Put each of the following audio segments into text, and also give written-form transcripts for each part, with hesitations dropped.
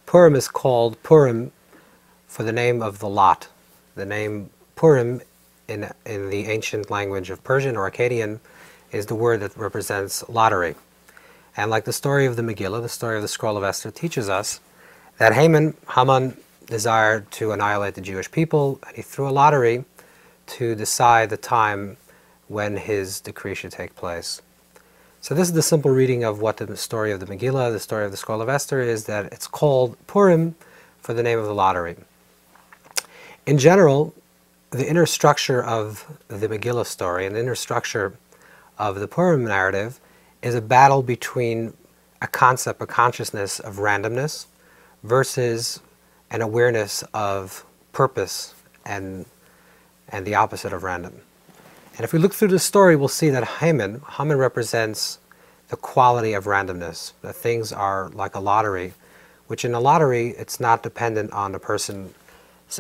Purim is called Purim for the name of the lot. The name Purim in the ancient language of Persian or Akkadian is the word that represents lottery. And like the story of the Megillah, the story of the scroll of Esther teaches us that Haman desired to annihilate the Jewish people, and he threw a lottery to decide the time when his decree should take place. So this is the simple reading of what the story of the Megillah, the story of the scroll of Esther is, that it's called Purim for the name of the lottery. In general, the inner structure of the Megillah story and the inner structure of the Purim narrative is a battle between a concept, a consciousness of randomness versus an awareness of purpose and the opposite of random. And if we look through the story, we'll see that Haman represents the quality of randomness, that things are like a lottery, which in a lottery, it's not dependent on a person's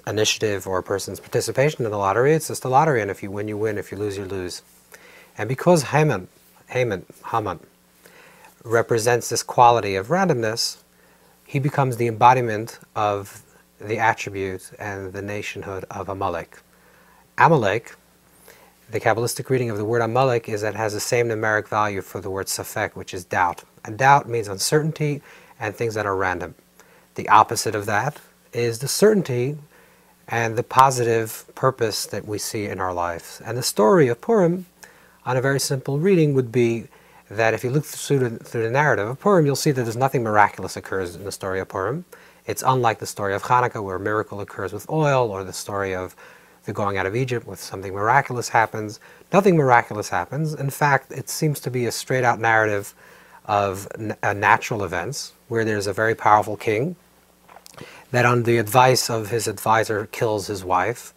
initiative or a person's participation in the lottery. It's just a lottery, and if you win, you win. If you lose, you lose. And because Haman represents this quality of randomness, he becomes the embodiment of the attribute and the nationhood of Amalek. Amalek, the Kabbalistic reading of the word Amalek is that it has the same numeric value for the word Safek, which is doubt. And doubt means uncertainty and things that are random. The opposite of that is the certainty and the positive purpose that we see in our lives. And the story of Purim, on a very simple reading, would be that if you look through the narrative of Purim, you'll see that there's nothing miraculous occurs in the story of Purim. It's unlike the story of Hanukkah, where a miracle occurs with oil, or the story of the going out of Egypt, where something miraculous happens. Nothing miraculous happens. In fact, it seems to be a straight-out narrative of natural events, where there's a very powerful king that on the advice of his advisor kills his wife,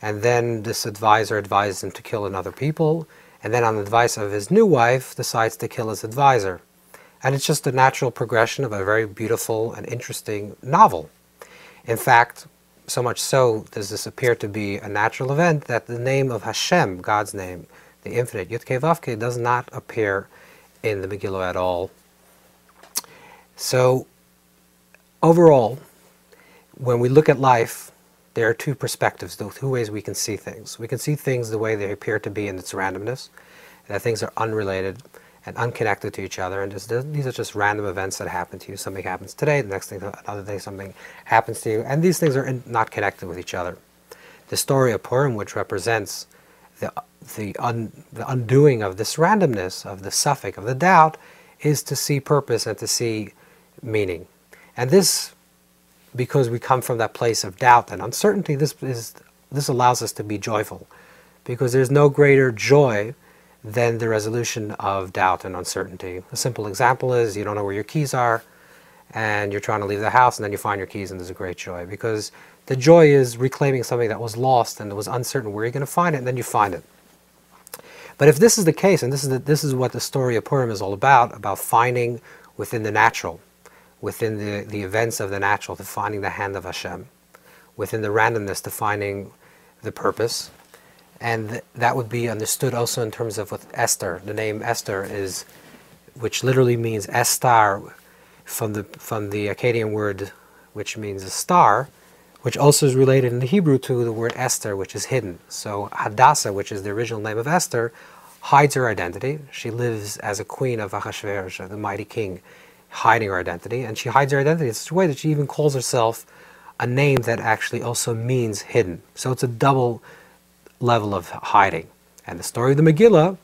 and then this advisor advises him to kill another people, and then on the advice of his new wife decides to kill his advisor. And it's just a natural progression of a very beautiful and interesting novel. In fact, so much so does this appear to be a natural event that the name of Hashem, God's name, the infinite, Yud-Kei Vav-Kei, does not appear in the Megillah at all. So, overall, when we look at life, there are two perspectives, two ways we can see things. We can see things the way they appear to be in its randomness, that things are unrelated and unconnected to each other, and these are just random events that happen to you. Something happens today, the next thing, another day, something happens to you, and these things are not connected with each other. The story of Purim, which represents the undoing of this randomness, of the suffix, of the doubt, is to see purpose and to see meaning. And this, because we come from that place of doubt and uncertainty, this allows us to be joyful, because there's no greater joy than the resolution of doubt and uncertainty. A simple example is you don't know where your keys are, and you're trying to leave the house, and then you find your keys, and there's a great joy, because the joy is reclaiming something that was lost and it was uncertain where you're going to find it, and then you find it. But if this is the case, and this is what the story of Purim is all about finding within the natural, within the events of the natural, to finding the hand of Hashem, within the randomness, to finding the purpose. And that would be understood also in terms of what Esther, the name Esther is, which literally means Estar, from the Akkadian word which means a star, which also is related in the Hebrew to the word Esther, which is hidden. So Hadassah, which is the original name of Esther, hides her identity. She lives as a queen of Ahasuerus, the mighty king, hiding her identity, and she hides her identity in such a way that she even calls herself a name that actually also means hidden. So it's a double level of hiding. And the story of the Megillah,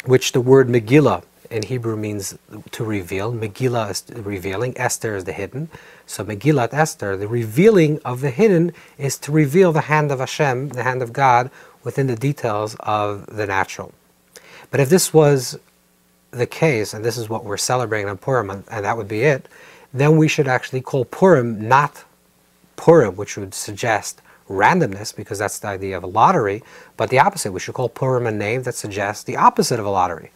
which the word Megillah in Hebrew means to reveal. Megillah is revealing, Esther is the hidden. So Megillat Esther, the revealing of the hidden, is to reveal the hand of Hashem, the hand of God, within the details of the natural. But if this was the case, and this is what we're celebrating on Purim, and that would be it, then we should actually call Purim not Purim, which would suggest randomness, because that's the idea of a lottery, but the opposite. We should call Purim a name that suggests the opposite of a lottery.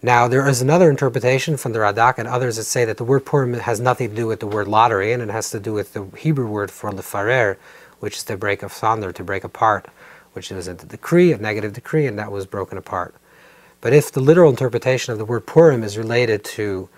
Now, there is another interpretation from the Radak and others that say that the word Purim has nothing to do with the word lottery, and it has to do with the Hebrew word for lefarer, which is to break asunder, to break apart, which is a decree, a negative decree, and that was broken apart. But if the literal interpretation of the word Purim is related to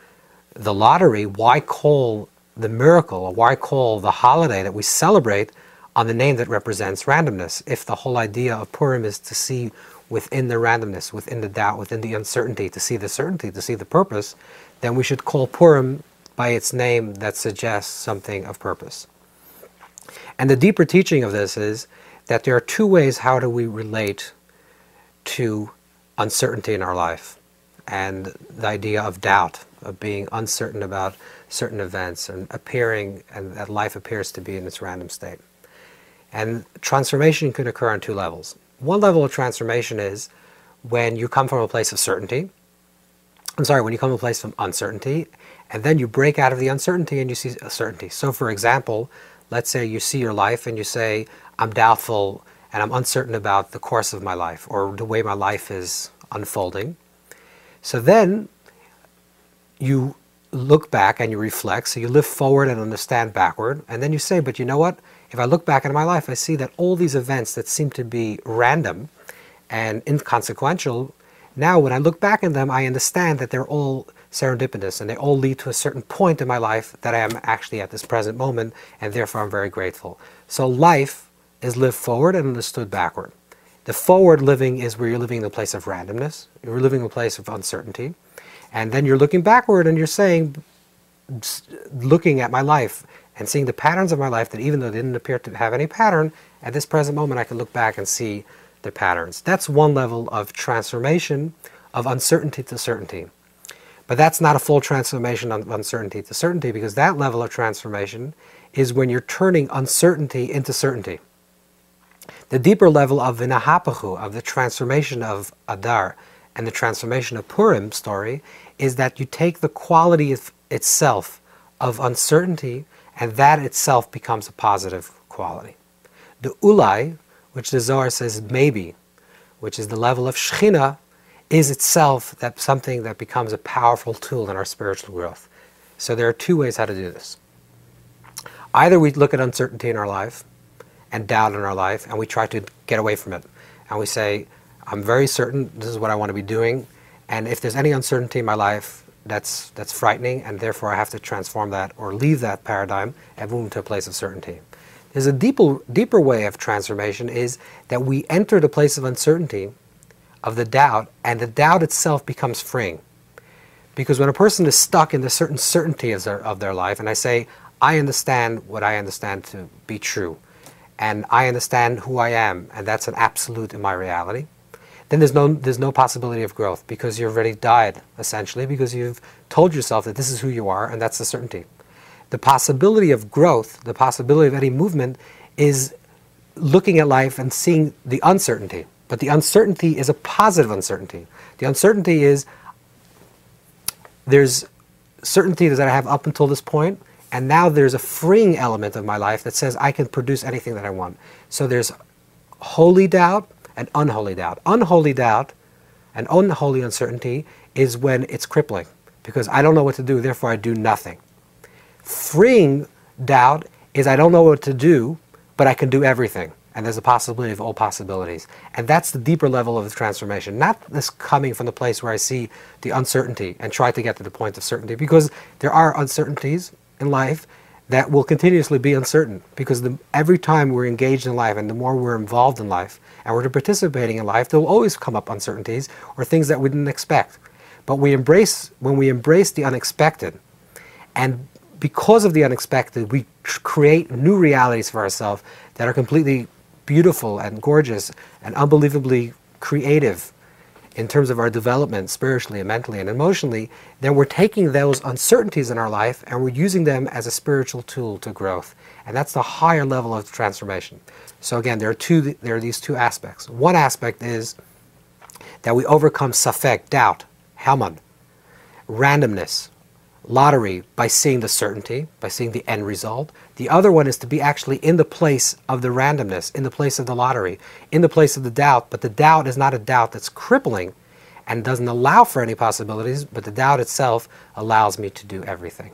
the lottery, why call the miracle, or why call the holiday that we celebrate on the name that represents randomness? If the whole idea of Purim is to see within the randomness, within the doubt, within the uncertainty, to see the certainty, to see the purpose, then we should call Purim by its name that suggests something of purpose. And the deeper teaching of this is that there are two ways how do we relate to uncertainty in our life, and the idea of doubt, of being uncertain about certain events and appearing, and that life appears to be in its random state. And transformation can occur on two levels. One level of transformation is when you come from a place of certainty. When you come from a place of uncertainty, and then you break out of the uncertainty and you see certainty. So for example, let's say you see your life and you say, I'm doubtful and I'm uncertain about the course of my life or the way my life is unfolding. So then you look back and you reflect, so you live forward and understand backward, and then you say, but you know what? If I look back into my life, I see that all these events that seem to be random and inconsequential, now when I look back in them, I understand that they're all serendipitous and they all lead to a certain point in my life that I am actually at this present moment, and therefore I'm very grateful. So life is lived forward and understood backward. The forward living is where you're living in the place of randomness, you're living in a place of uncertainty, and then you're looking backward and you're saying, looking at my life and seeing the patterns of my life that even though they didn't appear to have any pattern, at this present moment I can look back and see the patterns. That's one level of transformation of uncertainty to certainty. But that's not a full transformation of uncertainty to certainty, because that level of transformation is when you're turning uncertainty into certainty. The deeper level of v'nahapachu, of the transformation of Adar and the transformation of Purim story, is that you take the quality itself of uncertainty and that itself becomes a positive quality. The ulai, which the Zohar says maybe, which is the level of Shechina, is itself that something that becomes a powerful tool in our spiritual growth. So there are two ways how to do this. Either we look at uncertainty in our life and doubt in our life and we try to get away from it. And we say, I'm very certain this is what I want to be doing, and if there's any uncertainty in my life, that's frightening, and therefore I have to transform that or leave that paradigm and move into a place of certainty. There's a deeper way of transformation, is that we enter the place of uncertainty, of the doubt, and the doubt itself becomes freeing. Because when a person is stuck in a certain certainty of their life, and I say, I understand what I understand to be true, and I understand who I am, and that's an absolute in my reality, then there's no possibility of growth, because you've already died, essentially, because you've told yourself that this is who you are, and that's the certainty. The possibility of growth, the possibility of any movement, is looking at life and seeing the uncertainty. But the uncertainty is a positive uncertainty. The uncertainty is, there's certainty that I have up until this point, and now there's a freeing element of my life that says I can produce anything that I want. So there's holy doubt and unholy doubt. Unholy doubt and unholy uncertainty is when it's crippling, because I don't know what to do, therefore I do nothing. Freeing doubt is I don't know what to do, but I can do everything. And there's a possibility of all possibilities. And that's the deeper level of the transformation. Not this coming from the place where I see the uncertainty and try to get to the point of certainty, because there are uncertainties in life that will continuously be uncertain, because every time we're engaged in life and the more we're involved in life and we're participating in life, there will always come up uncertainties or things that we didn't expect. But when we embrace the unexpected, and because of the unexpected, we create new realities for ourselves that are completely beautiful and gorgeous and unbelievably creative in terms of our development spiritually and mentally and emotionally, then we're taking those uncertainties in our life and we're using them as a spiritual tool to growth. And that's the higher level of transformation. So again, there are these two aspects. One aspect is that we overcome safek, doubt, helman, randomness, lottery, by seeing the certainty, by seeing the end result. The other one is to be actually in the place of the randomness, in the place of the lottery, in the place of the doubt, but the doubt is not a doubt that's crippling and doesn't allow for any possibilities, but the doubt itself allows me to do everything.